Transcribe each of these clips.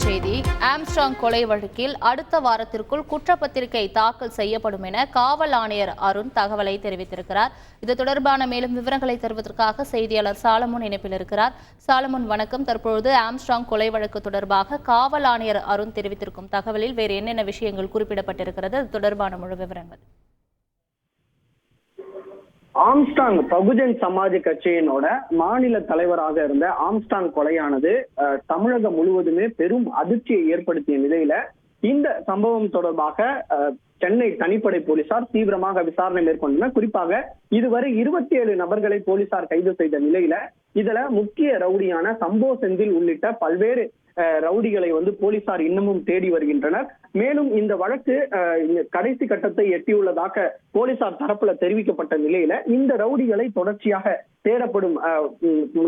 செய்தி. ஆம்ஸ்ட்ராங் கொலை வழக்கில் அடுத்த வாரத்திற்குள் குற்றப்பத்திரிகை தாக்கல் செய்யப்படும் என காவல் ஆணையர் அருண் தகவலை தெரிவித்திருக்கிறார். இது தொடர்பான மேலும் விவரங்களை தருவதற்காக செய்தியாளர் சாலமன் இணைப்பில் இருக்கிறார். சாலமன், வணக்கம். தற்பொழுது ஆம்ஸ்ட்ராங் கொலை வழக்கு தொடர்பாக காவல் ஆணையர் அருண் தெரிவித்திருக்கும் தகவலில் வேறு என்னென்ன விஷயங்கள் குறிப்பிடப்பட்டிருக்கிறது? அது தொடர்பான முழு விவரங்கள். ஆம்ஸ்ட்ராங் பகுஜன் சமாஜ் கட்சியினோட மாநில தலைவராக இருந்த ஆம்ஸ்ட்ராங் கொலையானது தமிழகம் முழுவதுமே பெரும் அதிர்ச்சியை ஏற்படுத்திய நிலையில இந்த சம்பவம் தொடர்பாக சென்னை தனிப்படை போலீசார் தீவிரமாக விசாரணை மேற்கொண்டனர். குறிப்பாக இதுவரை 27 நபர்களை போலீசார் கைது செய்த நிலையில இதுல முக்கிய ரவுடியான சம்போ செந்தில் உள்ளிட்ட பல்வேறு ரவுடிகளை போலீசார் இன்னமும் தேடி வருகின்றனர். மேலும் இந்த வழக்கு கடைசி கட்டத்தை எட்டியுள்ளதாக போலீசார் தரப்புல தெரிவிக்கப்பட்ட நிலையில இந்த ரவுடிகளை தொடர்ச்சியாக தேடப்படும்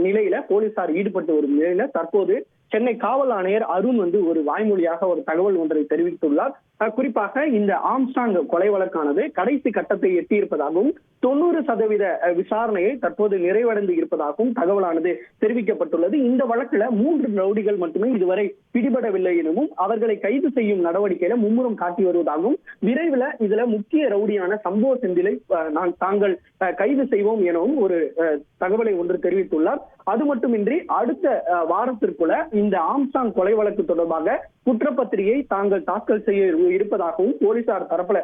நிலையில போலீசார் ஈடுபட்டு வரும் நிலையில தற்போது சென்னை காவல் ஆணையர் அருண் ஒரு வாய்மொழியாக ஒரு தகவல் ஒன்றை தெரிவித்துள்ளார். குறிப்பாக இந்த ஆம்ஸ்ட்ராங் கொலை வழக்கானது கடைசி கட்டத்தை எட்டியிருப்பதாகவும் 90% விசாரணையை தற்போது நிறைவடைந்து இருப்பதாகவும் தகவலானது தெரிவிக்கப்பட்டுள்ளது. இந்த வழக்குல 3 ரவுடிகள் மட்டுமே இதுவரை பிடிபடவில்லை எனவும் அவர்களை கைது செய்யும் நடவடிக்கையில மும்முரம் காட்டி வருவதாகவும் விரைவில் இதுல முக்கிய ரவுடியான சம்போ செந்திலை தாங்கள் கைது செய்வோம் எனவும் ஒரு தகவலை ஒன்று தெரிவித்துள்ளார். அது மட்டுமின்றி அடுத்த வாரத்திற்குள்ள இந்த ஆம்ஸ்ட்ராங் கொலை வழக்கு தொடர்பாக குற்றப்பத்திரிகை தாங்கள் தாக்கல் செய்ய இருப்பதாகவும் போலீசார் தரப்புல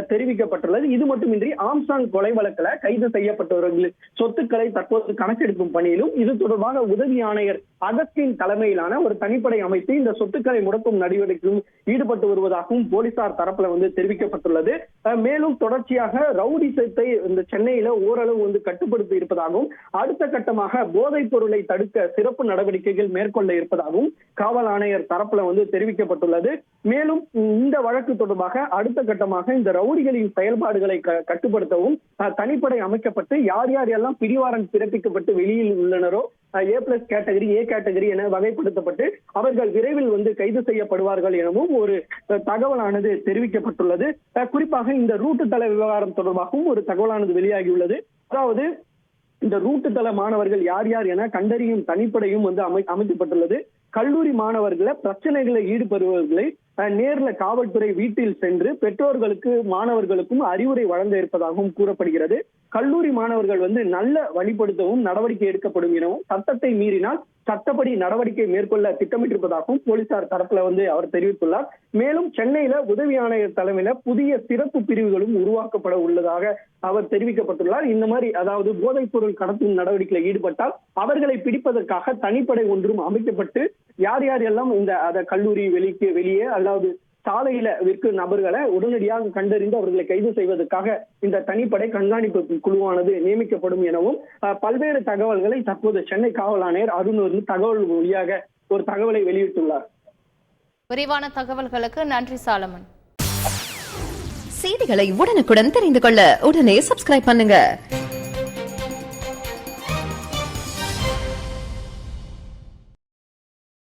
தெரிவிக்கப்பட்டுள்ளது. இது மட்டுமின்றி ஆம்ஸ்ட்ராங் கொலை வழக்குல கைது செய்யப்பட்டவர்கள் சொத்துக்களை தற்போது கணக்கெடுக்கும் பணியிலும் இது தொடர்பாக உதவி ஆணையர் அகஸ்டின் தலைமையிலான ஒரு தனிப்படை அமைத்து இந்த சொத்துக்களை முடக்கும் நடவடிக்கையும் ஈடுபட்டு வருவதாகவும் போலீசார் தரப்புல தெரிவிக்கப்பட்டுள்ளது. மேலும் தொடர்ச்சியாக ரவுடி சத்தை இந்த சென்னையில ஓரளவு கட்டுப்படுத்தி இருப்பதாகவும் அடுத்த கட்டமாக போதைப் பொருளை தடுக்க சிறப்பு நடவடிக்கைகள் மேற்கொள்ள இருப்பதாகவும் காவல் ஆணையர் தரப்புல தெரிவிக்கப்பட்டுள்ளது. மேலும் இந்த வழக்கு தொடர்பாக அடுத்த கட்டமாக இந்த ரவுடிகளின் செயல்பாடுகளை கட்டுப்படுத்தவும் தனிப்படை அமைக்கப்பட்டு யார் யார் எல்லாம் பிடிவாரண்ட் பிறப்பிக்கப்பட்டு வெளியில் உள்ளனரோ A+ கேட்டகரி, A கேட்டகரி என வகைப்படுத்தப்பட்டு அவர்கள் விரைவில் கைது செய்யப்படுவார்கள் எனவும் ஒரு தகவலானது தெரிவிக்கப்பட்டுள்ளது. குறிப்பாக இந்த ரூட்டு தள விவகாரம் தொடர்பாகவும் ஒரு தகவலானது வெளியாகியுள்ளது. அதாவது இந்த ரூட்டு தள மாணவர்கள் யார் யார் என கண்டறியும் தனிப்படையும் அமைக்கப்பட்டுள்ளது. கல்லூரி மாணவர்களை பிரச்சனைகளில் ஈடுபடுபவர்களை நேர்ல காவல்துறை வீட்டில் சென்று பெற்றோர்களுக்கு மாணவர்களுக்கும் அறிவுரை வழங்க இருப்பதாகவும் கூறப்படுகிறது. கல்லூரி மாணவர்கள் நல்ல வழிபடுத்தவும் நடவடிக்கை எடுக்கப்படும் எனவும் சட்டத்தை மீறினால் சட்டப்படி நடவடிக்கை மேற்கொள்ள திட்டமிட்டிருப்பதாகவும் போலீசார் தரப்புல அவர் தெரிவித்துள்ளார். மேலும் சென்னையில உதவி ஆணையர் தலைமையில புதிய சிறப்பு பிரிவுகளும் உருவாக்கப்பட உள்ளதாக அவர் தெரிவிக்கப்பட்டுள்ளார். இந்த மாதிரி அதாவது போதைப் பொருள் கடத்தும் நடவடிக்கையில் ஈடுபட்டால் அவர்களை பிடிப்பதற்காக தனிப்படை ஒன்றும் அமைக்கப்பட்டு யார் யார் எல்லாம் இந்த கல்லூரி வெளியே அதாவது சாலையில விற்கும் நபர்களை உடனடியாக கண்டறிந்து அவர்களை கைது செய்வதற்காக இந்த தனிப்படை கண்காணிப்பு குழுவானது நியமிக்கப்படும் எனவும் பல்வேறு தகவல்களை தற்போது சென்னை காவல் ஆணையர் அருண் தகவல் வழியாக ஒரு தகவலை வெளியிட்டுள்ளார். விரிவான தகவல்களுக்கு நன்றி சாலமன். செய்திகளை உடனுக்குடன் தெரிந்து கொள்ள உடனே சப்ஸ்கிரைப் பண்ணுங்க.